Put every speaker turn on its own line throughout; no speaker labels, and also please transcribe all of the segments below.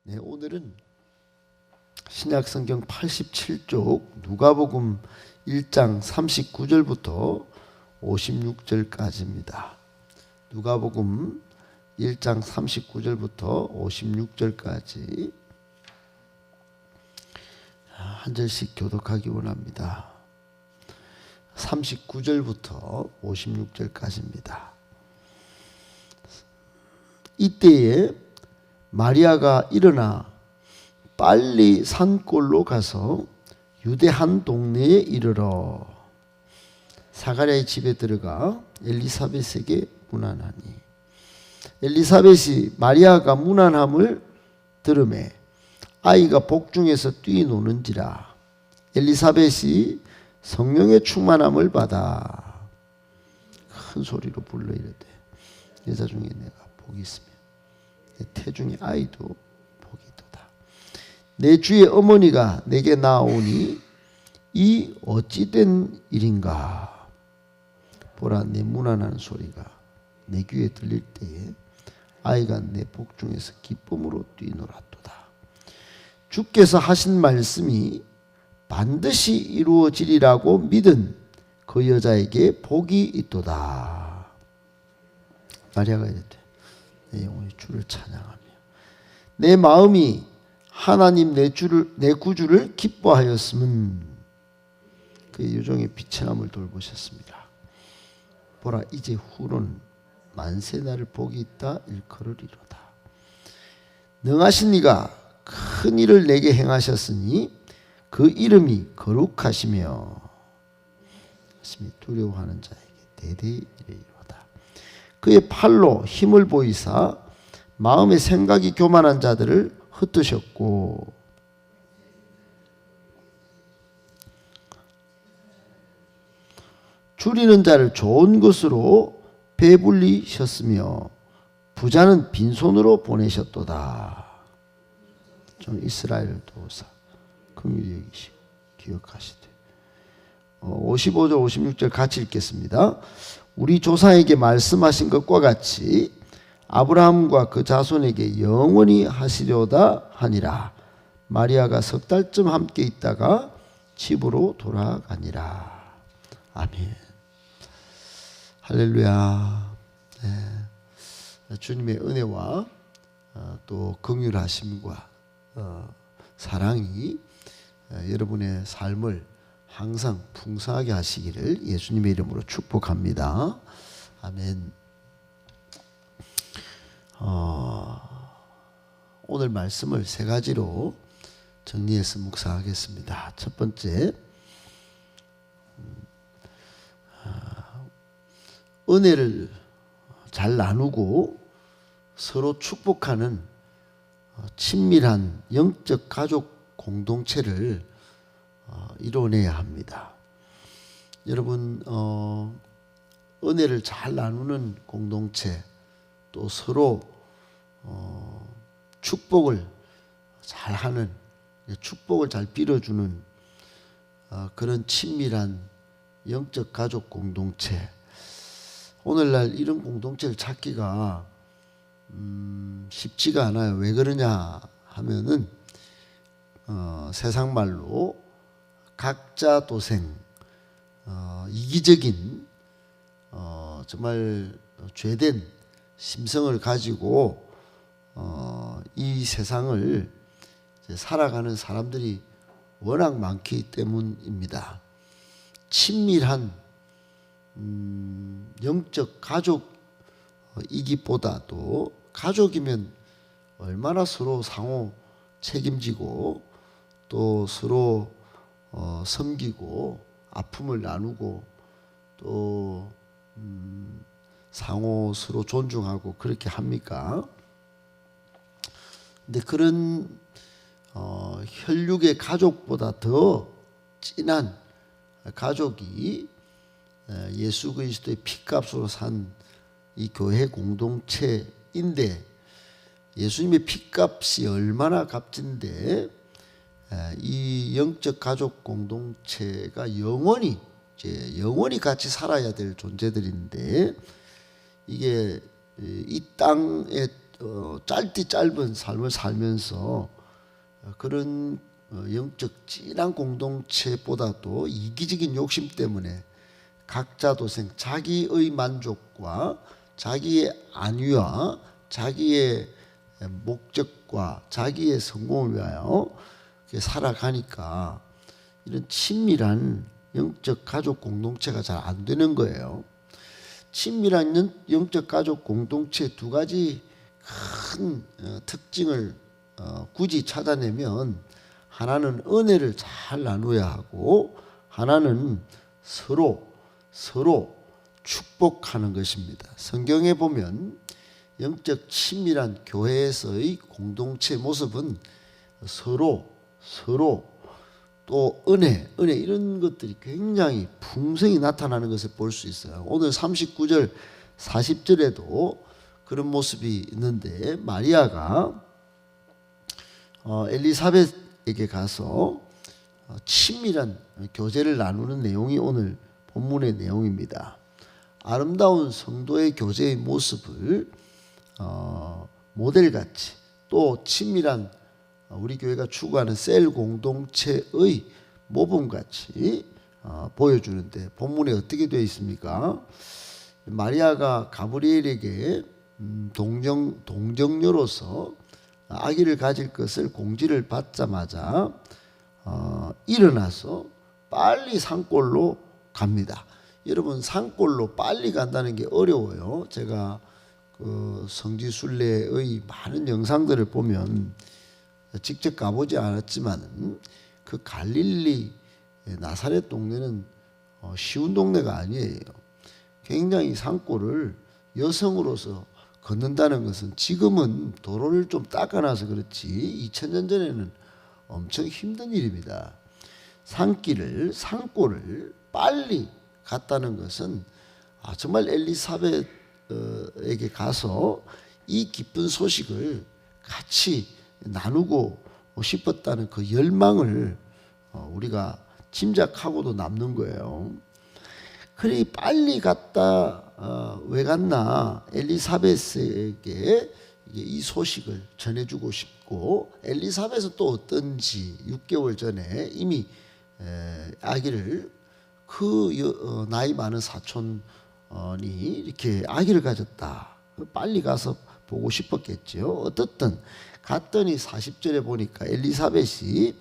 네, 오늘은 신약성경 87쪽 누가복음 1장 39절부터 56절까지입니다. 누가복음 1장 39절부터 56절까지 한 절씩 교독하기 원합니다. 39절부터 56절까지입니다. 이때에 마리아가 일어나 빨리 산골로 가서 유대 한 동네에 이르러 사가랴의 집에 들어가 엘리사벳에게 문안하니 엘리사벳이 마리아가 문안함을 들으매 아이가 복중에서 뛰노는지라 엘리사벳이 성령의 충만함을 받아 큰 소리로 불러 이르되 여자 중에 내가 복이 있으며 내 태중의 아이도 복이 있도다. 내 주의 어머니가 내게 나오니 이 어찌된 일인가. 보라, 내 문안하는 소리가 내 귀에 들릴 때에 아이가 내 복중에서 기쁨으로 뛰놀았도다. 주께서 하신 말씀이 반드시 이루어지리라고 믿은 그 여자에게 복이 있도다. 마리아가 이랬대. 내 영혼이 주를 찬양하며 내 마음이 하나님 내 구주를 기뻐하였음은 그의 유종의 빛의 남을 돌보셨습니다. 보라, 이제 후론 만세 나를 복이 있다 일컬으리로다. 능하신 이가 큰 일을 내게 행하셨으니 그 이름이 거룩하시며 두려워하는 자에게 대대히 이르리로다. 그의 팔로 힘을 보이사 마음의 생각이 교만한 자들을 흩으셨고 줄이는 자를 좋은 것으로 배불리셨으며 부자는 빈손으로 보내셨도다. 좀 이스라엘을 도우사 긍휼히 여기시고 기억하시되 55절 56절 같이 읽겠습니다. 우리 조상에게 말씀하신 것과 같이 아브라함과 그 자손에게 영원히 하시려다 하니라. 마리아가 석 달쯤 함께 있다가 집으로 돌아가니라. 아멘. 할렐루야. 네. 주님의 은혜와 또 긍휼하심과 사랑이 여러분의 삶을 항상 풍성하게 하시기를 예수님의 이름으로 축복합니다. 아멘. 오늘 말씀을 세 가지로 정리해서 묵상하겠습니다. 첫 번째, 은혜를 잘 나누고 서로 축복하는 친밀한 영적 가족 공동체를 이뤄내야 합니다. 여러분, 은혜를 잘 나누는 공동체, 또 서로 축복을 잘하는, 축복을 잘 빌어주는 그런 친밀한 영적 가족 공동체. 오늘날 이런 공동체를 찾기가 쉽지가 않아요. 왜 그러냐 하면은 세상 말로 각자 도생, 이기적인 정말 죄된 심성을 가지고 이 세상을 살아가는 사람들이 워낙 많기 때문입니다. 친밀한 영적 가족이기보다도 가족이면 얼마나 서로 상호 책임지고 또 서로 섬기고 아픔을 나누고 또 상호 서로 존중하고 그렇게 합니까? 근데 그런 혈육의 가족보다 더 진한 가족이 예수 그리스도의 피값으로 산 이 교회 공동체인데 예수님의 피값이 얼마나 값진데 이 영적 가족 공동체가 영원히 같이 살아야 될 존재들인데 이게 이 땅에 짧디 짧은 삶을 살면서 그런 영적 진한 공동체보다도 이기적인 욕심 때문에 각자 도생, 자기의 만족과 자기의 안위와 자기의 목적과 자기의 성공을 위하여 살아가니까 이런 친밀한 영적 가족 공동체가 잘 안 되는 거예요. 친밀한 영적 가족 공동체 두 가지 큰 특징을 굳이 찾아내면, 하나는 은혜를 잘 나누어야 하고 하나는 서로 축복하는 것입니다. 성경에 보면 영적 친밀한 교회에서의 공동체 모습은 서로 또 은혜 이런 것들이 굉장히 풍성히 나타나는 것을 볼 수 있어요. 오늘 39절 40절에도 그런 모습이 있는데, 마리아가 엘리사벳에게 가서 친밀한 교제를 나누는 내용이 오늘 본문의 내용입니다. 아름다운 성도의 교제의 모습을 모델같이, 또 친밀한 우리 교회가 추구하는 셀 공동체의 모범같이 보여주는데, 본문에 어떻게 되어 있습니까? 마리아가 가브리엘에게 동정녀로서 아기를 가질 것을 공지를 받자마자 일어나서 빨리 산골로 갑니다. 여러분, 산골로 빨리 간다는 게 어려워요. 제가 그 성지순례의 많은 영상들을 보면, 직접 가보지 않았지만 그 갈릴리 나사렛 동네는 쉬운 동네가 아니에요. 굉장히 산골을 여성으로서 걷는다는 것은, 지금은 도로를 좀 닦아놔서 그렇지 2000년 전에는 엄청 힘든 일입니다. 산골을 빨리 갔다는 것은 정말 엘리사벳에게 가서 이 기쁜 소식을 같이 나누고 싶었다는 그 열망을 우리가 짐작하고도 남는 거예요. 그래 빨리 갔다 왜 갔나? 엘리사벳에게 이 소식을 전해주고 싶고, 엘리사벳은 또 어떤지 6개월 전에 이미 아기를, 그 나이 많은 사촌이 이렇게 아기를 가졌다. 빨리 가서 보고 싶었겠죠. 어떻든 갔더니 40절에 보니까 엘리사벳이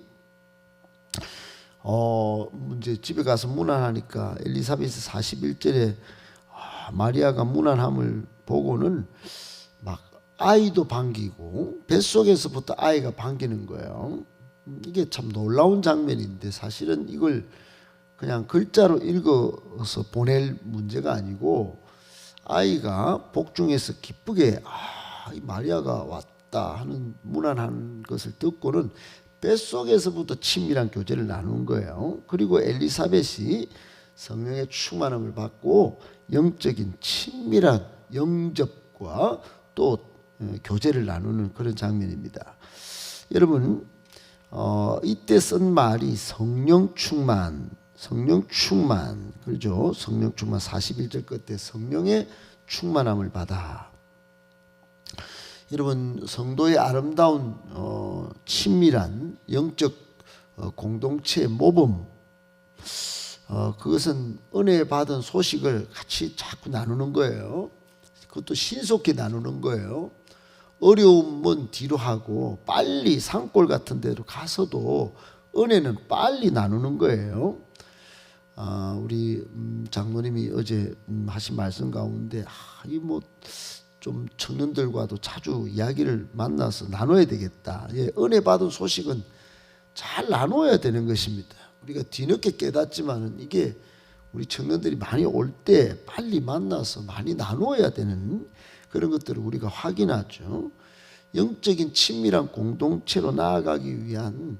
이제 집에 가서 문안하니까, 엘리사벳이 41절에 마리아가 문안함을 보고는 막 아이도 반기고 뱃속에서부터 아이가 반기는 거예요. 이게 참 놀라운 장면인데, 사실은 이걸 그냥 글자로 읽어서 보낼 문제가 아니고, 아이가 복중에서 기쁘게 이 마리아가 왔다 하는 문안한 것을 듣고는 뱃속에서부터 친밀한 교제를 나눈 거예요. 그리고 엘리사벳이 성령의 충만함을 받고 영적인 친밀한 영접과 또 교제를 나누는 그런 장면입니다. 여러분, 이때 쓴 말이 성령 충만, 그렇죠? 성령 충만, 41절 끝에 성령의 충만함을 받아. 여러분, 성도의 아름다운 친밀한 영적 공동체의 모범, 그것은 은혜 받은 소식을 같이 자꾸 나누는 거예요. 그것도 신속히 나누는 거예요. 어려움은 뒤로 하고 빨리 산골 같은 데로 가서도 은혜는 빨리 나누는 거예요. 우리 장로님이 어제 하신 말씀 가운데 이 뭐 좀 청년들과도 자주 이야기를 만나서 나눠야 되겠다. 예, 은혜 받은 소식은 잘 나눠야 되는 것입니다. 우리가 뒤늦게 깨닫지만은 이게 우리 청년들이 많이 올 때 빨리 만나서 많이 나눠야 되는 그런 것들을 우리가 확인하죠. 영적인 친밀한 공동체로 나아가기 위한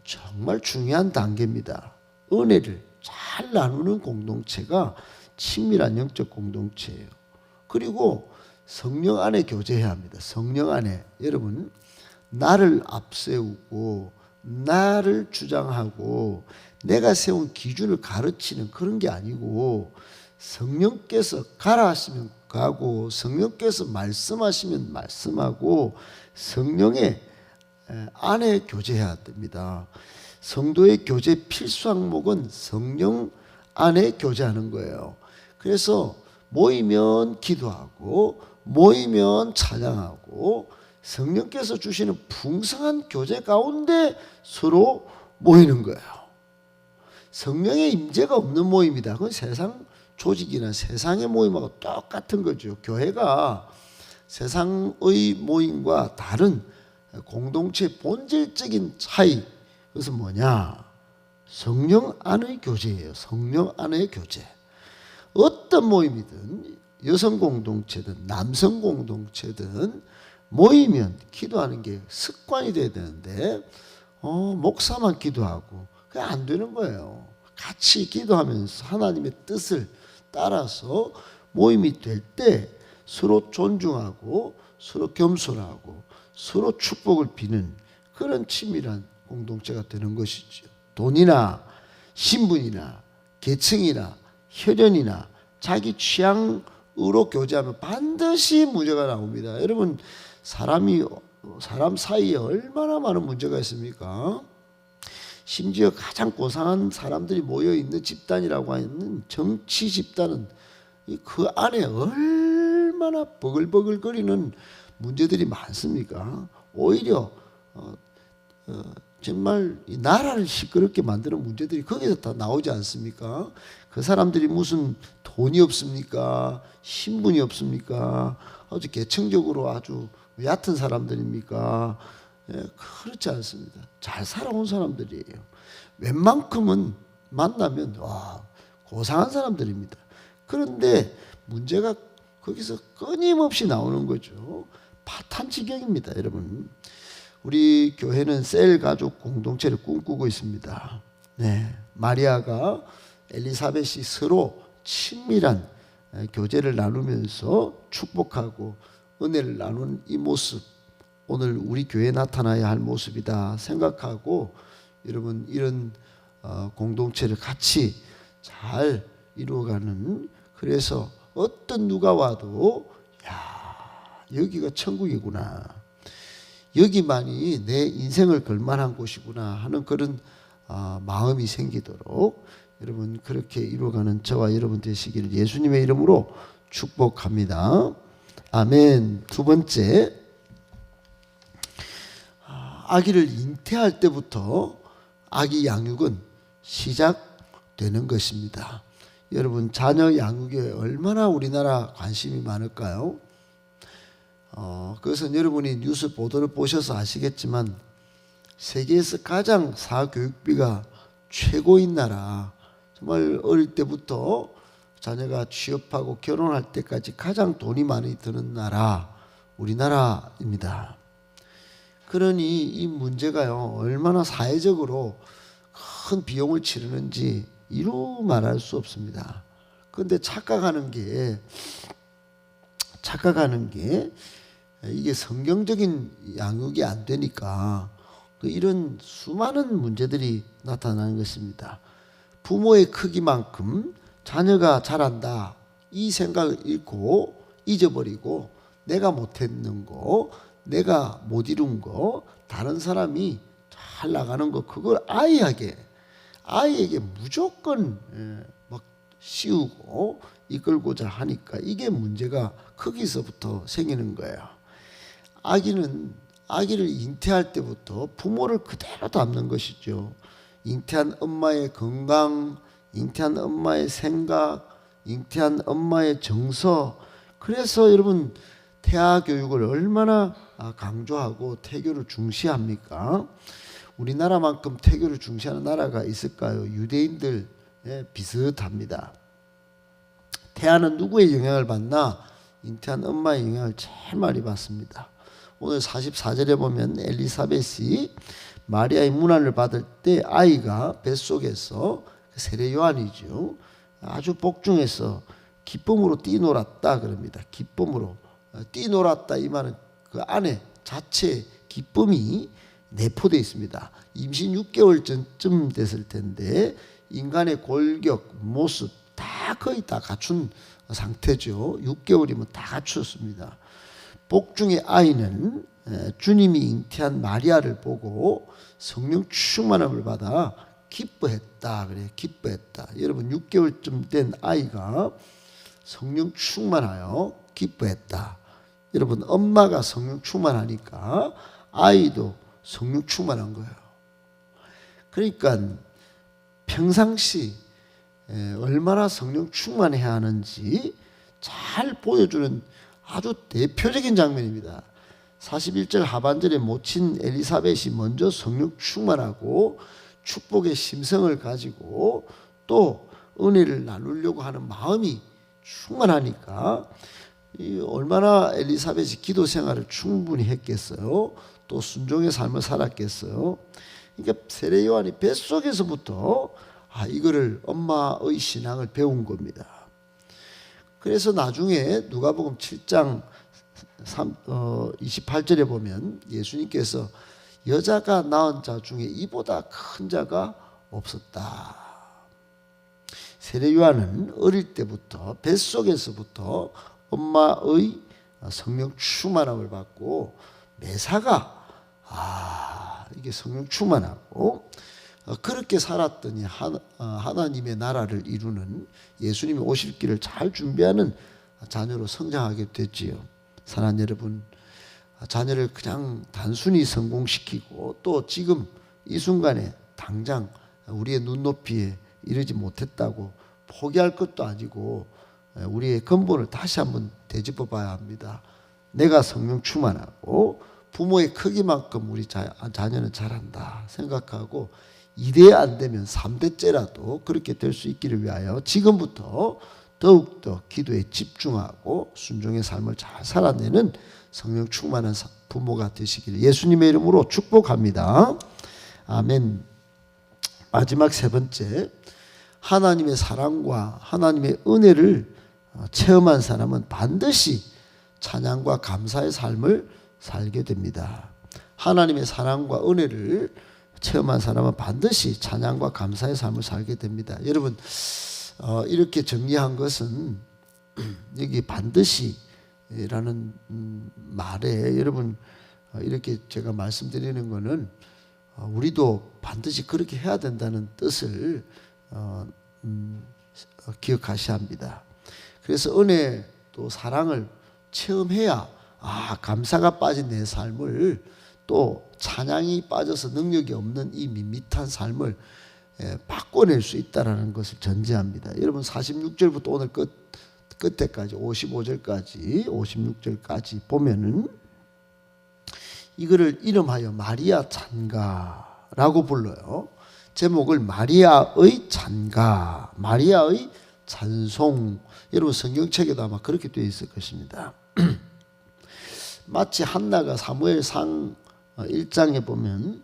정말 중요한 단계입니다. 은혜를 잘 나누는 공동체가 친밀한 영적 공동체예요. 그리고 성령 안에 교제해야 합니다. 성령 안에. 여러분, 나를 앞세우고 나를 주장하고 내가 세운 기준을 가르치는 그런 게 아니고, 성령께서 가라 하시면 가고 성령께서 말씀하시면 말씀하고 성령의 안에 교제해야 됩니다. 성도의 교제 필수 항목은 성령 안에 교제하는 거예요. 그래서 모이면 기도하고 모이면 찬양하고 성령께서 주시는 풍성한 교제 가운데 서로 모이는 거예요. 성령의 임재가 없는 모임이다. 그건 세상 조직이나 세상의 모임하고 똑같은 거죠. 교회가 세상의 모임과 다른 공동체의 본질적인 차이, 그것은 뭐냐? 성령 안의 교제예요. 성령 안의 교제. 어떤 모임이든 여성 공동체든 남성 공동체든 모이면 기도하는 게 습관이 돼야 되는데 목사만 기도하고 그게 안 되는 거예요. 같이 기도하면서 하나님의 뜻을 따라서 모임이 될 때 서로 존중하고 서로 겸손하고 서로 축복을 비는 그런 친밀한 공동체가 되는 것이죠. 돈이나 신분이나 계층이나 혈연이나 자기 취향으로 교제하면 반드시 문제가 나옵니다. 여러분, 사람 사이에 얼마나 많은 문제가 있습니까? 심지어 가장 고상한 사람들이 모여있는 집단이라고 하는 정치 집단은 그 안에 얼마나 버글버글거리는 문제들이 많습니까? 오히려 정말 이 나라를 시끄럽게 만드는 문제들이 거기서 다 나오지 않습니까? 그 사람들이 무슨 돈이 없습니까? 신분이 없습니까? 아주 계층적으로 아주 얕은 사람들입니까? 그렇지 않습니다. 잘 살아온 사람들이에요. 웬만큼은 만나면 고상한 사람들입니다. 그런데 문제가 거기서 끊임없이 나오는 거죠. 파탄지경입니다, 여러분. 우리 교회는 셀 가족 공동체를 꿈꾸고 있습니다. 네, 마리아가 엘리사벳이 서로 친밀한 교제를 나누면서 축복하고 은혜를 나눈 이 모습, 오늘 우리 교회에 나타나야 할 모습이다 생각하고 여러분 이런 공동체를 같이 잘 이루어가는, 그래서 어떤 누가 와도 여기가 천국이구나, 여기만이 내 인생을 걸만한 곳이구나 하는 그런 마음이 생기도록 여러분 그렇게 이루어가는 저와 여러분 되시기를 예수님의 이름으로 축복합니다. 아멘. 두 번째, 아기를 잉태할 때부터 아기 양육은 시작되는 것입니다. 여러분, 자녀 양육에 얼마나 우리나라 관심이 많을까요? 그것은 여러분이 뉴스 보도를 보셔서 아시겠지만 세계에서 가장 사교육비가 최고인 나라, 정말 어릴 때부터 자녀가 취업하고 결혼할 때까지 가장 돈이 많이 드는 나라, 우리나라입니다. 그러니 이 문제가요, 얼마나 사회적으로 큰 비용을 치르는지 이루 말할 수 없습니다. 그런데 착각하는 게 이게 성경적인 양육이 안 되니까 이런 수많은 문제들이 나타나는 것입니다. 부모의 크기만큼 자녀가 자란다, 이 생각을 잃고 잊어버리고 내가 못했는 거, 내가 못 이룬 거, 다른 사람이 잘 나가는 거, 그걸 아이에게 무조건 막 씌우고 이끌고자 하니까 이게 문제가 거기서부터 생기는 거예요. 아기를 잉태할 때부터 부모를 그대로 닮는 것이죠. 잉태한 엄마의 건강, 잉태한 엄마의 생각, 잉태한 엄마의 정서. 그래서 여러분 태아 교육을 얼마나 강조하고 태교를 중시합니까? 우리나라만큼 태교를 중시하는 나라가 있을까요? 유대인들 비슷합니다. 태아는 누구의 영향을 받나? 잉태한 엄마의 영향을 제일 많이 받습니다. 오늘 44절에 보면 엘리사벳이 마리아의 문안을 받을 때 아이가 뱃속에서 세례 요한이죠, 아주 복중해서 기쁨으로 뛰놀았다 그럽니다. 기쁨으로 뛰놀았다, 이 말은 그 안에 자체 기쁨이 내포되어 있습니다. 임신 6개월 전쯤 됐을 텐데 인간의 골격, 모습 다 거의 다 갖춘 상태죠. 6개월이면 다 갖췄습니다. 복중의 아이는 주님이 잉태한 마리아를 보고 성령 충만함을 받아 기뻐했다. 그래요. 기뻐했다. 여러분 6개월쯤 된 아이가 성령 충만하여 기뻐했다. 여러분 엄마가 성령 충만하니까 아이도 성령 충만한 거예요. 그러니까 평상시 얼마나 성령 충만해야 하는지 잘 보여주는 아주 대표적인 장면입니다. 41절 하반절에 모친 엘리사벳이 먼저 성령 충만하고 축복의 심성을 가지고 또 은혜를 나누려고 하는 마음이 충만하니까 얼마나 엘리사벳이 기도 생활을 충분히 했겠어요. 또 순종의 삶을 살았겠어요. 그러니까 세례 요한이 뱃속에서부터 이거를 엄마의 신앙을 배운 겁니다. 그래서 나중에 누가복음 7장 28절에 보면 예수님께서 여자가 낳은 자 중에 이보다 큰 자가 없었다. 세례 요한은 어릴 때부터 뱃속에서부터 엄마의 성령 충만함을 받고 매사가 이게 성령 충만하고 그렇게 살았더니 하나님의 나라를 이루는 예수님이 오실 길을 잘 준비하는 자녀로 성장하게 됐지요. 사랑하는 여러분, 자녀를 그냥 단순히 성공시키고 또 지금 이 순간에 당장 우리의 눈높이에 이르지 못했다고 포기할 것도 아니고 우리의 근본을 다시 한번 되짚어 봐야 합니다. 내가 성령 충만하고 부모의 크기만큼 우리 자녀는 잘한다 생각하고 2대 안 되면 3대째라도 그렇게 될 수 있기를 위하여 지금부터 더욱더 기도에 집중하고 순종의 삶을 잘 살아내는 성령 충만한 부모가 되시기를 예수님의 이름으로 축복합니다. 아멘. 마지막 세 번째, 하나님의 사랑과 하나님의 은혜를 체험한 사람은 반드시 찬양과 감사의 삶을 살게 됩니다. 하나님의 사랑과 은혜를 체험한 사람은 반드시 찬양과 감사의 삶을 살게 됩니다. 여러분 이렇게 정리한 것은 여기 반드시라는 말에 여러분 이렇게 제가 말씀드리는 것은 우리도 반드시 그렇게 해야 된다는 뜻을 기억하셔야 합니다. 그래서 은혜 또 사랑을 체험해야 감사가 빠진 내 삶을 또 찬양이 빠져서 능력이 없는 이 밋밋한 삶을 바꿔낼 수 있다는 것을 전제합니다. 여러분 46절부터 오늘 끝에까지 56절까지 보면은 이거를 이름하여 마리아 찬가라고 불러요. 제목을 마리아의 찬가, 마리아의 찬송. 여러분 성경책에도 아마 그렇게 되어 있을 것입니다. 마치 한나가 사무엘상 1장에 보면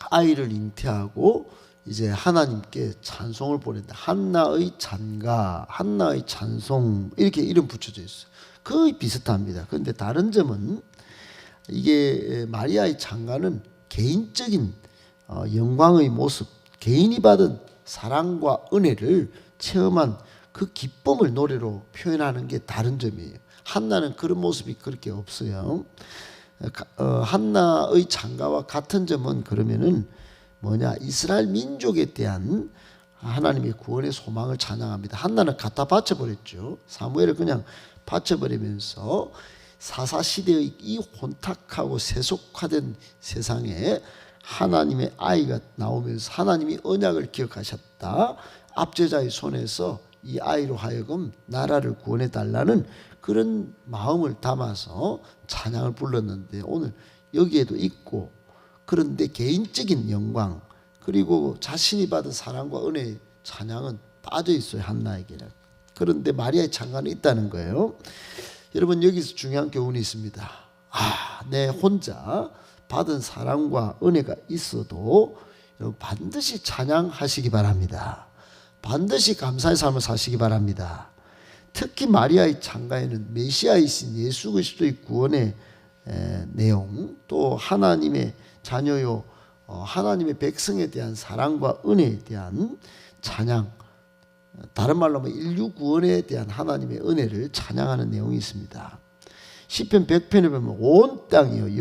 아이를 잉태하고 이제 하나님께 찬송을 보낸다. 한나의 찬가, 한나의 찬송 이렇게 이름 붙여져 있어요. 거의 비슷합니다. 그런데 다른 점은 이게 마리아의 찬가는 개인적인 영광의 모습, 개인이 받은 사랑과 은혜를 체험한 그 기쁨을 노래로 표현하는 게 다른 점이에요. 한나는 그런 모습이 그렇게 없어요. 한나의 찬가와 같은 점은 그러면은 뭐냐, 이스라엘 민족에 대한 하나님의 구원의 소망을 찬양합니다. 한나는 갖다 바쳐버렸죠. 사무엘을 그냥 바쳐버리면서 사사시대의 이 혼탁하고 세속화된 세상에 하나님의 아이가 나오면서 하나님이 언약을 기억하셨다. 압제자의 손에서 이 아이로 하여금 나라를 구원해 달라는 그런 마음을 담아서 찬양을 불렀는데 오늘 여기에도 있고, 그런데 개인적인 영광 그리고 자신이 받은 사랑과 은혜의 찬양은 빠져 있어요. 한나에게는. 그런데 마리아의 찬가는 있다는 거예요. 여러분 여기서 중요한 교훈이 있습니다. 내 혼자 받은 사랑과 은혜가 있어도 여러분 반드시 찬양하시기 바랍니다. 반드시 감사의 삶을 사시기 바랍니다. 특히 마리아의 찬가에는 메시아이신 예수 그리스도의 구원의 내용, 또 하나님의 자녀요 하나님의 백성에 대한 사랑과 은혜에 대한 찬양, 다른 말로 하면 인류 구원에 대한 하나님의 은혜를 찬양하는 내용이 있습니다. 시편 100편에 보면 온 땅이여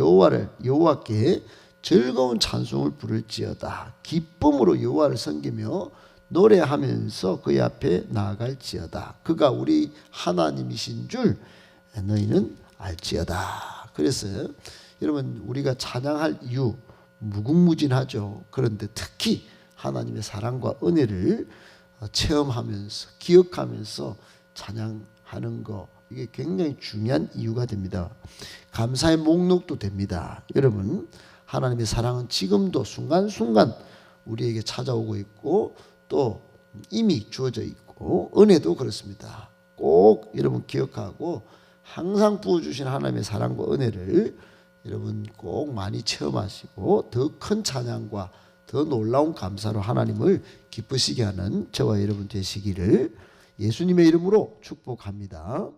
여호와께 즐거운 찬송을 부를지어다. 기쁨으로 여호와를 섬기며 노래하면서 그의 앞에 나아갈지어다. 그가 우리 하나님이신 줄 너희는 알지어다. 그래서 여러분 우리가 찬양할 이유 무궁무진하죠. 그런데 특히 하나님의 사랑과 은혜를 체험하면서 기억하면서 찬양하는 거, 이게 굉장히 중요한 이유가 됩니다. 감사의 목록도 됩니다. 여러분 하나님의 사랑은 지금도 순간순간 우리에게 찾아오고 있고 또 이미 주어져 있고 은혜도 그렇습니다. 꼭 여러분 기억하고 항상 부어주신 하나님의 사랑과 은혜를 여러분 꼭 많이 체험하시고 더 큰 찬양과 더 놀라운 감사로 하나님을 기쁘시게 하는 저와 여러분 되시기를 예수님의 이름으로 축복합니다.